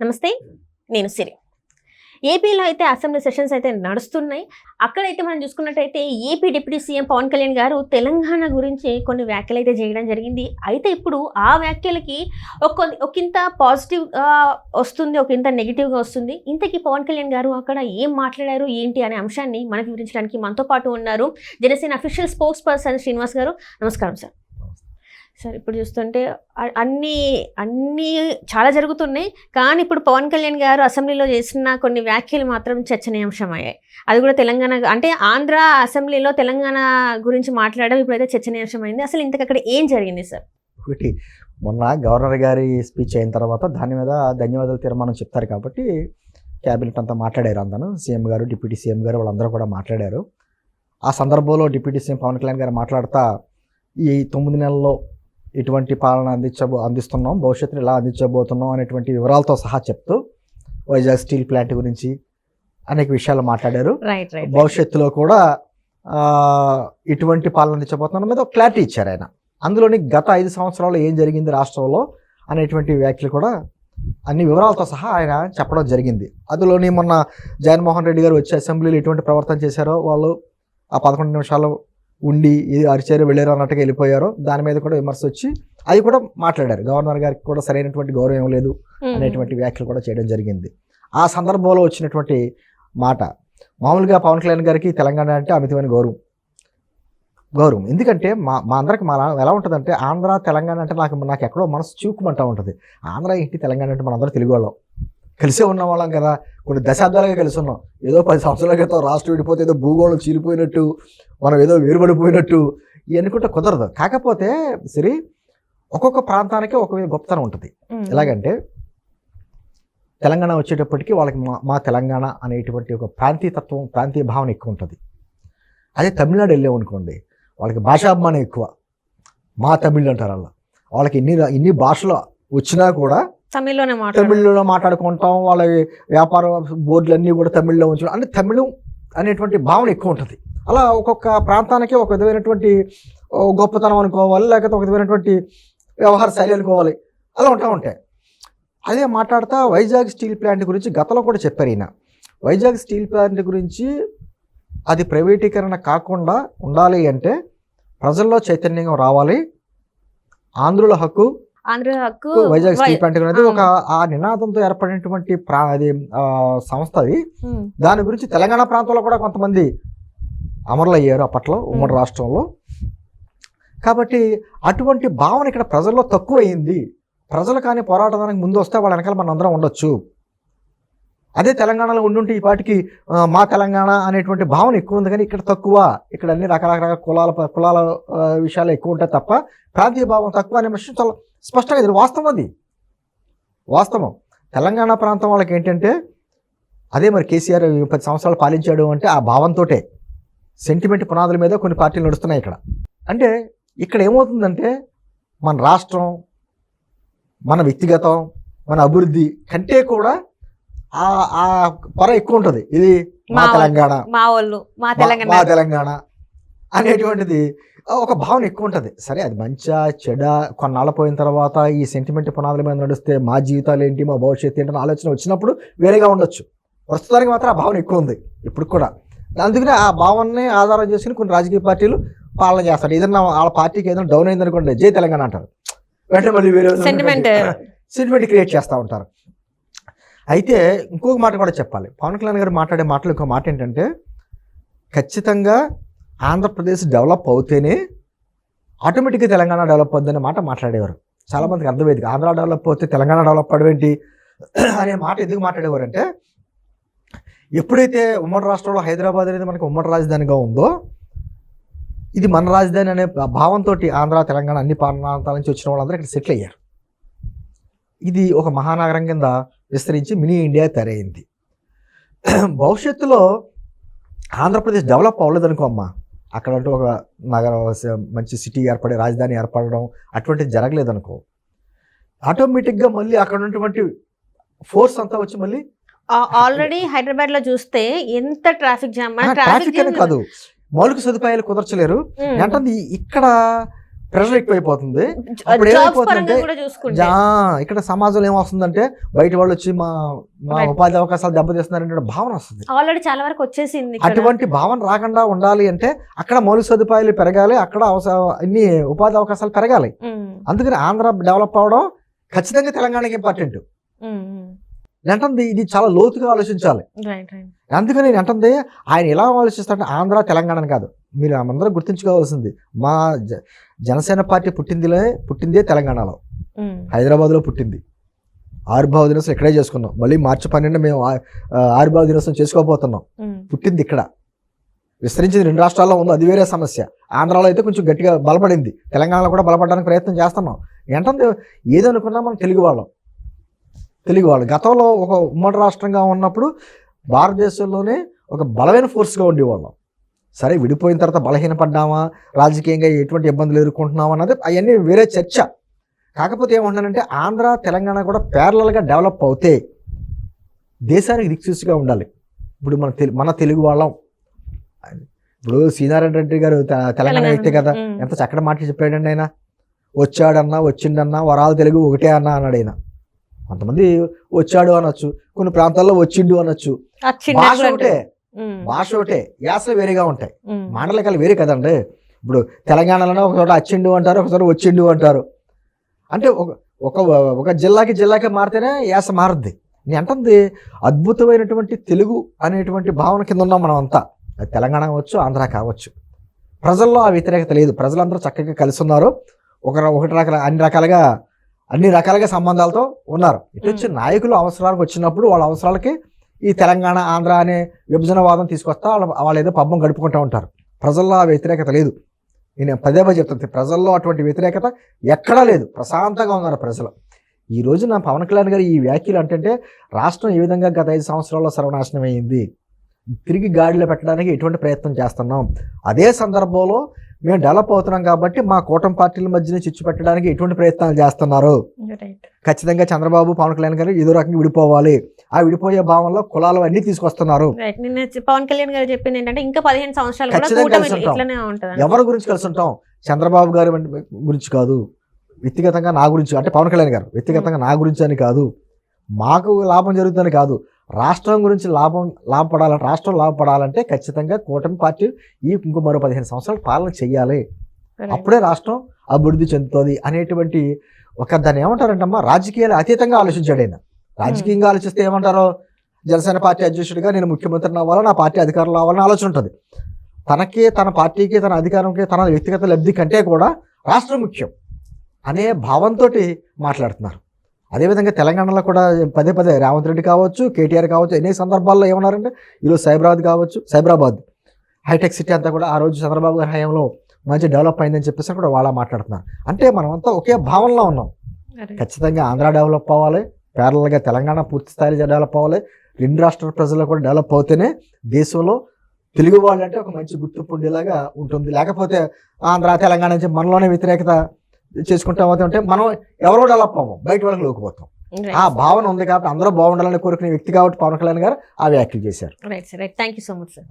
నమస్తే, నేను సిరి. ఏపీలో అయితే అసెంబ్లీ సెషన్స్ అయితే నడుస్తున్నాయి. అక్కడైతే మనం చూసుకున్నట్టయితే AP deputy CM Pawan Kalyan garu Telangana గురించి కొన్ని వ్యాఖ్యలు అయితే చేయడం జరిగింది. అయితే ఇప్పుడు ఆ వ్యాఖ్యలకి ఒకంత పాజిటివ్ వస్తుంది, ఒకంత నెగిటివ్గా వస్తుంది. ఇంతకీ పవన్ కళ్యాణ్ గారు అక్కడ ఏం మాట్లాడారు ఏంటి అనే అంశాన్ని మనకు వివరించడానికి మనతో పాటు ఉన్నారు Janasena official spokes person Srinivas గారు. నమస్కారం సార్. సార్, ఇప్పుడు చూస్తుంటే అన్నీ చాలా జరుగుతున్నాయి, కానీ ఇప్పుడు పవన్ కళ్యాణ్ గారు అసెంబ్లీలో చేసిన కొన్ని వ్యాఖ్యలు మాత్రం చర్చనీయాంశమయ్యాయి. అది కూడా తెలంగాణ అంటే ఆంధ్ర అసెంబ్లీలో తెలంగాణ గురించి మాట్లాడడం ఇప్పుడైతే చర్చనీయాంశమైంది. అసలు ఇంతకు అక్కడ ఏం జరిగింది సార్? ఒకటి, మొన్న గవర్నర్ గారి స్పీచ్ అయిన తర్వాత దాని మీద ధన్యవాదాలు తీర్మానం చెప్తారు కాబట్టి క్యాబినెట్ అంతా మాట్లాడారు. అందరూ సీఎం గారు, డిప్యూటీ సీఎం గారు వాళ్ళందరూ కూడా మాట్లాడారు. ఆ సందర్భంలో డిప్యూటీ సీఎం పవన్ కళ్యాణ్ గారు మాట్లాడుతూ ఈ 9 నెలల్లో ఎటువంటి పాలన అందిస్తున్నాం, భవిష్యత్తులో ఇలా అందించబోతున్నాం అనేటువంటి వివరాలతో సహా చెప్తూ వైజాగ్ స్టీల్ ప్లాంట్ గురించి అనేక విషయాలు మాట్లాడారు. భవిష్యత్తులో కూడా ఇటువంటి పాలన అందించబోతున్న మీద క్లారిటీ ఇచ్చారు ఆయన. అందులోని గత 5 సంవత్సరాల్లో ఏం జరిగింది రాష్ట్రంలో అనేటువంటి వ్యాఖ్యలు కూడా అన్ని వివరాలతో సహా ఆయన చెప్పడం జరిగింది. అందులోని మొన్న జగన్మోహన్ రెడ్డి గారు వచ్చి అసెంబ్లీలో ఎటువంటి ప్రవర్తన చేశారో, వాళ్ళు ఆ 11 నిమిషాలు ఉండి ఇది అరిచారు వెళ్ళారు అన్నట్టుగా వెళ్ళిపోయారో దాని మీద కూడా విమర్శ వచ్చి అది కూడా మాట్లాడారు. గవర్నర్ గారికి కూడా సరైనటువంటి గౌరవం లేదు అనేటువంటి వ్యాఖ్యలు కూడా చేయడం జరిగింది. ఆ సందర్భంలో వచ్చినటువంటి మాట, మామూలుగా పవన్ కళ్యాణ్ గారికి తెలంగాణ అంటే అమితమైన గౌరవం. ఎందుకంటే మా అందరికి ఎలా ఉంటుందంటే, ఆంధ్ర తెలంగాణ అంటే నాకు ఎక్కడో మనసు చూకుమంటూ ఉంటుంది. ఆంధ్ర ఏంటి, తెలంగాణ అంటే మనందరూ తెలుగు వాళ్ళం, కలిసే ఉన్న వాళ్ళం కదా, కొన్ని దశాబ్దాలుగా కలిసి ఉన్నాం. ఏదో 10 సంవత్సరాల క్రితం రాష్ట్రం విడిపోతే ఏదో భూగోళం చీలిపోయినట్టు, మనం ఏదో వేరుపడిపోయినట్టు అనుకుంటే కుదరదు. కాకపోతే సరే, ఒక్కొక్క ప్రాంతానికి ఒక గొప్పతనం ఉంటుంది. ఎలాగంటే తెలంగాణ వచ్చేటప్పటికి వాళ్ళకి మా తెలంగాణ అనేటువంటి ఒక ప్రాంతీయతత్వం, ప్రాంతీయ భావన ఎక్కువ ఉంటుంది. అదే తమిళనాడు వెళ్ళామనుకోండి, వాళ్ళకి భాషాభిమానం ఎక్కువ. మా తమిళ్ అంటారు. వాళ్ళకి ఇన్ని భాషలు వచ్చినా కూడా తమిళ్లో మాట్లాడుకుంటాం. వాళ్ళ వ్యాపార బోర్డులు అన్నీ కూడా తమిళ్లో ఉంచడం అంటే తమిళం అనేటువంటి భావన ఎక్కువ ఉంటుంది. అలా ఒక్కొక్క ప్రాంతానికి ఒక విధమైనటువంటి గొప్పతనం అనుకోవాలి, లేకపోతే ఒక విధమైనటువంటి వ్యవహార శైలి అనుకోవాలి, అలా ఉంటాయి. అదే మాట్లాడుతూ వైజాగ్ స్టీల్ ప్లాంట్ గురించి గతంలో కూడా చెప్పారు ఈయన. వైజాగ్ స్టీల్ ప్లాంట్ గురించి అది ప్రైవేటీకరణ కాకుండా ఉండాలి అంటే ప్రజల్లో చైతన్యం రావాలి, ఆంధ్రుల హక్కు వైజాగ్ స్టీల్ ప్లాంట్ అనేది ఒక ఆ నినాదంతో ఏర్పడినటువంటి సంస్థ అది. దాని గురించి తెలంగాణ ప్రాంతంలో కూడా కొంతమంది అమరులు అయ్యారు అప్పట్లో ఉమ్మడి రాష్ట్రంలో. కాబట్టి అటువంటి భావన ఇక్కడ ప్రజల్లో తక్కువ అయింది. ప్రజలు కానీ పోరాటానికి ముందు వస్తే వాళ్ళ వెనకాల మన అందరం ఉండొచ్చు. అదే తెలంగాణలో ఉండుంటే ఈ పాటికి మా తెలంగాణ అనేటువంటి భావన ఎక్కువ ఉంది, కానీ ఇక్కడ తక్కువ. ఇక్కడ అన్ని రకరకాల కులాల విషయాలు ఎక్కువ ఉంటాయి తప్ప ప్రాంతీయ భావం తక్కువ అనే విషయం చాలా స్పష్టంగా ఇది వాస్తవం. తెలంగాణ ప్రాంతం వాళ్ళకి ఏంటంటే అదే మరి కేసీఆర్ 10 సంవత్సరాలు పాలించాడు అంటే ఆ భావంతో సెంటిమెంట్ పునాదుల మీద కొన్ని పార్టీలు నడుస్తున్నాయి ఇక్కడ. అంటే ఇక్కడ ఏమవుతుందంటే మన రాష్ట్రం, మన వ్యక్తిగతం, మన అభివృద్ధి కంటే కూడా ఆ పొర ఎక్కువ ఉంటుంది. ఇది మా తెలంగాణ అనేటువంటిది ఒక భావన ఎక్కువ ఉంటుంది. సరే, అది మంచిగా చెడ కొన్నాళ్ళ పోయిన తర్వాత ఈ సెంటిమెంట్ పునాదుల మీద నడిస్తే మా జీవితాలు ఏంటి, మా భవిష్యత్తు ఏంటి ఆలోచన వచ్చినప్పుడు వేరేగా ఉండొచ్చు. ప్రస్తుతానికి మాత్రం ఆ భావన ఎక్కువ ఉంది ఇప్పుడు కూడా. అందుకనే ఆ భావనని ఆధారం చేసుకుని కొన్ని రాజకీయ పార్టీలు పాలన చేస్తారు. ఏదన్నా వాళ్ళ పార్టీకి ఏదైనా డౌన్ అయింది అనుకోండి, జై తెలంగాణ అంటారు, వెంటనే మళ్ళీ వేరే సెంటిమెంట్ క్రియేట్ చేస్తూ ఉంటారు. అయితే ఇంకొక మాట కూడా చెప్పాలి. పవన్ కళ్యాణ్ గారు మాట్లాడే మాటలు ఇంకో మాట ఏంటంటే, ఖచ్చితంగా ఆంధ్రప్రదేశ్ డెవలప్ అవుతేనే ఆటోమేటిక్గా తెలంగాణ డెవలప్ అవుతుందనే మాట మాట్లాడేవారు. చాలామందికి అర్థమయ్యేది, ఆంధ్ర డెవలప్ అవుతే తెలంగాణ డెవలప్ అవడం ఏంటి అనే మాట ఎందుకు మాట్లాడేవారు అంటే, ఎప్పుడైతే ఉమ్మడి రాష్ట్రంలో హైదరాబాద్ అనేది మనకి ఉమ్మడి రాజధానిగా ఉందో, ఇది మన రాజధాని అనే భావంతో ఆంధ్ర తెలంగాణ అన్ని ప్రాంతాల నుంచి వచ్చిన వాళ్ళందరూ ఇక్కడ సెటిల్ అయ్యారు. ఇది ఒక మహానగరం కింద విస్తరించి మినీ ఇండియా తయారైంది. భవిష్యత్తులో ఆంధ్రప్రదేశ్ డెవలప్ అవ్వలేదనుకో అమ్మా, అక్కడ అంటూ ఒక నగరం మంచి సిటీ ఏర్పడే రాజధాని ఏర్పడడం అటువంటిది జరగలేదనుకో, ఆటోమేటిక్గా మళ్ళీ అక్కడ ఉన్నటువంటి ఫోర్స్ అంతా వచ్చి మళ్ళీ ఆల్రెడీ హైదరాబాద్ లో చూస్తే ఎంత ట్రాఫిక్ జామ్ కాదు, మౌలిక సదుపాయాలు కుదర్చలేరు. అంటే ఇక్కడ ప్రెషర్ ఎక్కువైపోతుంది. అప్పుడు జాబ్స్ ఏమైపోతుందంటే పరంగా కూడా చూసుకుంటే ఇక్కడ సమాజంలో ఏమొస్తుందంటే బయట వాళ్ళు వచ్చి మా ఉపాధి అవకాశాలు దెబ్బతీస్తున్నారనే భావన వస్తుంది. ఆల్రెడీ చాలా వరకు వచ్చేసింది ఇక్కడ. అటువంటి భావన రాకుండా ఉండాలి అంటే అక్కడ మౌలిక సదుపాయాలు పెరగాలి, అక్కడ అన్ని ఉపాధి అవకాశాలు పెరగాలి. అందుకని ఆంధ్ర డెవలప్ అవడం ఖచ్చితంగా తెలంగాణకి ఇంపార్టెంట్. అంటుంది ఇది చాలా లోతుగా ఆలోచించాలి. అందుకని నేను అంటుంది ఆయన ఎలా ఆలోచిస్తారంటే ఆంధ్ర తెలంగాణ కాదు, మీరు అందరూ గుర్తుంచుకోవాల్సింది మా జనసేన పార్టీ పుట్టిందే తెలంగాణలో, హైదరాబాద్లో పుట్టింది. ఆవిర్భావ దినోత్సవం ఇక్కడే చేసుకున్నాం. మళ్ళీ మార్చి 12 మేము ఆవిర్భావ దినోత్సవం చేసుకోబోతున్నాం. పుట్టింది ఇక్కడ, విస్తరించింది 2 రాష్ట్రాల్లో ఉంది, అది వేరే సమస్య. ఆంధ్రాలో అయితే కొంచెం గట్టిగా బలపడింది, తెలంగాణలో కూడా బలపడడానికి ప్రయత్నం చేస్తున్నాం. ఏంటంటే ఏదనుకున్నా మనం తెలుగు వాళ్ళు గతంలో ఒక ఉమ్మడి రాష్ట్రంగా ఉన్నప్పుడు భారతదేశంలోనే ఒక బలమైన ఫోర్స్గా ఉండేవాళ్ళం. సరే విడిపోయిన తర్వాత బలహీనపడ్డామా, రాజకీయంగా ఎటువంటి ఇబ్బందులు ఎదుర్కొంటున్నామా అన్నది అవన్నీ వేరే చర్చ. కాకపోతే ఏమంటున్నానంటే ఆంధ్ర తెలంగాణ కూడా ప్యారలల్గా డెవలప్ అవుతే దేశానికి దిక్సూచిగా ఉండాలి. ఇప్పుడు మన తెలుగు వాళ్ళం, ఇప్పుడు శ్రీనారాయణ రెడ్డి గారు తెలంగాణ వ్యక్తి కదా, ఎంత చక్కటి మాట చెప్పాడండి ఆయన. వచ్చాడన్నా వచ్చిండన్నా వరాలు తెలుగు ఒకటే అన్నా అన్నాడు ఆయన. కొంతమంది వచ్చాడు అనొచ్చు, కొన్ని ప్రాంతాల్లో వచ్చిండు అనొచ్చు. భాష ఒకటే, యాసలు వేరేగా ఉంటాయి, మాటలకాలు వేరే కదండి. ఇప్పుడు తెలంగాణలోనే ఒక చోట వచ్చిండు అంటారు, ఒక చోట వచ్చిండు అంటారు. అంటే ఒక జిల్లాకి మారితేనే యాస మారుద్ది. నేను అంటుంది అద్భుతమైనటువంటి తెలుగు అనేటువంటి భావన కింద ఉన్నాం మనం అంతా. అది తెలంగాణ కావచ్చు, ఆంధ్ర కావచ్చు. ప్రజల్లో ఆ వ్యతిరేకత లేదు, ప్రజలందరూ చక్కగా కలిసి ఉన్నారు. అన్ని రకాలుగా సంబంధాలతో ఉన్నారు. ఇటు వచ్చి నాయకులు అవసరాలకు వచ్చినప్పుడు వాళ్ళ అవసరాలకి ఈ తెలంగాణ ఆంధ్ర అనే విభజనవాదం తీసుకొస్తా వాళ్ళు ఏదో పబ్బం గడుపుకుంటూ ఉంటారు. ప్రజల్లో ఆ వ్యతిరేకత లేదు. నేను పదే చెప్తుంది, ప్రజల్లో అటువంటి వ్యతిరేకత ఎక్కడా లేదు, ప్రశాంతంగా ఉన్నారు ప్రజలు. ఈ రోజు నా పవన్ కళ్యాణ్ గారు ఈ వ్యాఖ్యలు అంటే రాష్ట్రం ఏ విధంగా గత 5 సంవత్సరాల్లో సర్వనాశనం అయింది, తిరిగి గాడిలో పెట్టడానికి ఎటువంటి ప్రయత్నం చేస్తున్నాం, అదే సందర్భంలో మేము డెవలప్ అవుతున్నాం కాబట్టి మా కూటమి పార్టీల మధ్యన చిచ్చు పెట్టడానికి ఎటువంటి ప్రయత్నాలు చేస్తున్నారు. ఖచ్చితంగా చంద్రబాబు పవన్ కళ్యాణ్ గారు ఏదో రకంగా విడిపోవాలి, ఆ విడిపోయే భావంలో కులాలు అన్ని తీసుకొస్తున్నారు. పవన్ కళ్యాణ్ గారు చెప్పింది ఏంటంటే ఇంకా 15 సంవత్సరాలు ఎవరి గురించి కలిసి ఉంటాం, చంద్రబాబు గారి గురించి కాదు, వ్యక్తిగతంగా నా గురించి, అంటే పవన్ కళ్యాణ్ గారు వ్యక్తిగతంగా నా గురించి అని కాదు, మాకు లాభం జరుగుతుందని కాదు, రాష్ట్రం గురించి రాష్ట్రం లాభపడాలంటే ఖచ్చితంగా కూటమి పార్టీ ఇంకో మరో 15 సంవత్సరాలు పాలన చెయ్యాలి, అప్పుడే రాష్ట్రం అభివృద్ధి చెందుతుంది అనేటువంటి దాన్ని ఏమంటారంటమ్మా రాజకీయాలు అతీతంగా ఆలోచించాడు ఆయన. రాజకీయంగా ఆలోచిస్తే ఏమంటారో, జనసేన పార్టీ అధ్యక్షుడిగా నేను ముఖ్యమంత్రిని అవ్వాలా, నా పార్టీ అధికారంలో అవ్వాలని ఆలోచన ఉంటుంది. తనకి, తన పార్టీకి, తన అధికారంకి, తన వ్యక్తిగత లబ్ధి కంటే కూడా రాష్ట్రం ముఖ్యం అనే భావంతో మాట్లాడుతున్నారు. అదేవిధంగా తెలంగాణలో కూడా పదే రేవంత్ రెడ్డి కావచ్చు, కేటీఆర్ కావచ్చు, ఎన్ని సందర్భాల్లో ఏమన్నారంటే ఈరోజు సైబరాబాద్ హైటెక్ సిటీ అంతా కూడా ఆ రోజు చంద్రబాబు గారి హయాంలో మంచి డెవలప్ అయిందని చెప్పేసి కూడా వాళ్ళ మాట్లాడుతున్నారు. అంటే మనమంతా ఒకే భావనలో ఉన్నాం. ఖచ్చితంగా ఆంధ్ర డెవలప్ అవ్వాలి, ప్యారలల్గా తెలంగాణ పూర్తి స్థాయిలో డెవలప్ అవ్వాలి. 2 రాష్ట్రాల ప్రజలు కూడా డెవలప్ అవుతేనే దేశంలో తెలుగు వాళ్ళు అంటే ఒక మంచి గుర్తింపు ఉండేలాగా ఉంటుంది. లేకపోతే ఆంధ్ర తెలంగాణ నుంచి మనలోనే వ్యతిరేకత చేసుకుంటా ఉంటే మనం ఎవరో డెవలప్ అవ్వం, బయట వాళ్ళకి లోకిపోతాం. ఆ భావన ఉంది కాబట్టి అందరూ బాగుండాలని కోరుకునే వ్యక్తి కాబట్టి పవన్ కళ్యాణ్ గారు ఆ వ్యాఖ్యలు చేశారు. Right sir, right. Thank you so much sir.